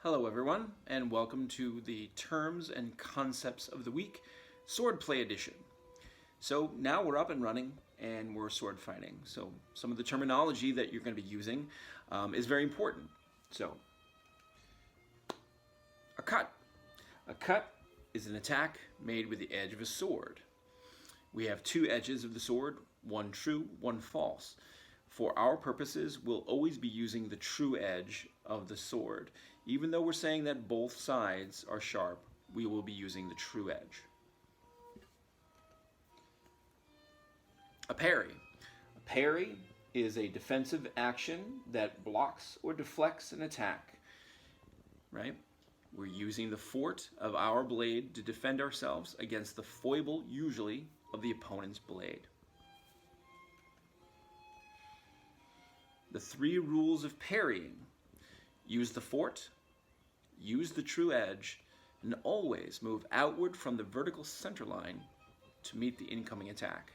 Hello everyone, and welcome to the Terms and Concepts of the Week Swordplay Edition. So now we're up and running and we're sword fighting. So some of the terminology that you're going to be using is very important. So, a cut. A cut is an attack made with the edge of a sword. We have two edges of the sword, one true, one false. For our purposes, we'll always be using the true edge of the sword. Even though we're saying that both sides are sharp, we will be using the true edge. A parry. A parry is a defensive action that blocks or deflects an attack, right? We're using the fort of our blade to defend ourselves against the foible, usually, of the opponent's blade. The three rules of parrying: use the fort, use the true edge, and always move outward from the vertical center line to meet the incoming attack.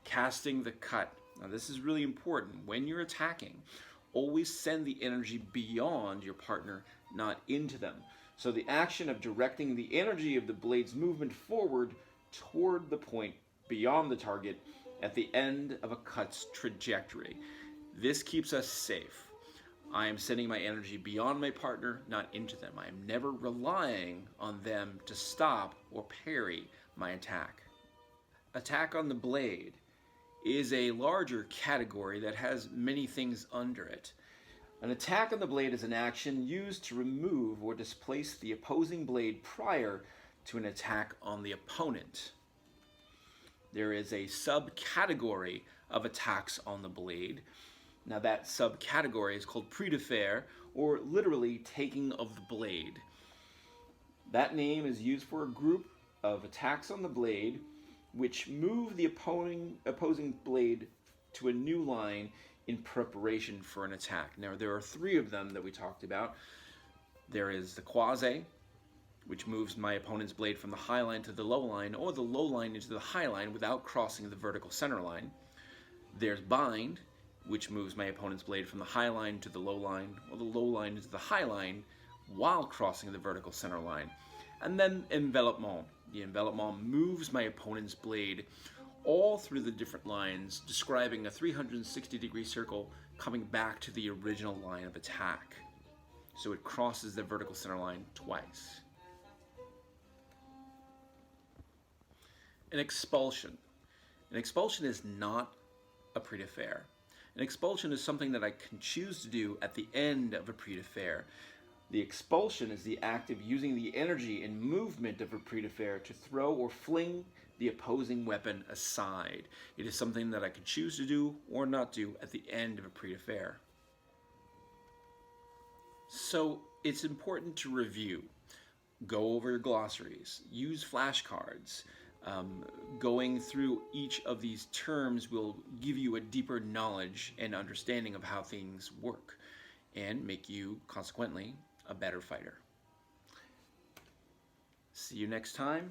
Casting the cut. Now this is really important. When you're attacking, always send the energy beyond your partner, not into them. So the action of directing the energy of the blade's movement forward toward the point beyond the target at the end of a cut's trajectory. This keeps us safe. I am sending my energy beyond my partner, not into them. I am never relying on them to stop or parry my attack. Attack on the blade is a larger category that has many things under it. An attack on the blade is an action used to remove or displace the opposing blade prior to an attack on the opponent. There is a subcategory of attacks on the blade. Now that subcategory is called Prede, faire, or literally taking of the blade. That name is used for a group of attacks on the blade which move the opposing blade to a new line in preparation for an attack. Now there are three of them that we talked about. There is the quasi, which moves my opponent's blade from the high line to the low line, or the low line into the high line without crossing the vertical center line. There's bind, which moves my opponent's blade from the high line to the low line, or the low line into the high line while crossing the vertical center line. And then envelopement. The envelopment moves my opponent's blade all through the different lines, describing a 360-degree circle coming back to the original line of attack. So it crosses the vertical center line twice. An expulsion. An expulsion is not a Prede, faire. An expulsion is something that I can choose to do at the end of a Prede, faire. The expulsion is the act of using the energy and movement of a Prede, faire to throw or fling the opposing weapon aside. It is something that I can choose to do or not do at the end of a Prede, faire. So it's important to review. Go over your glossaries. Use flashcards. Going through each of these terms will give you a deeper knowledge and understanding of how things work and make you, consequently, a better fighter. See you next time.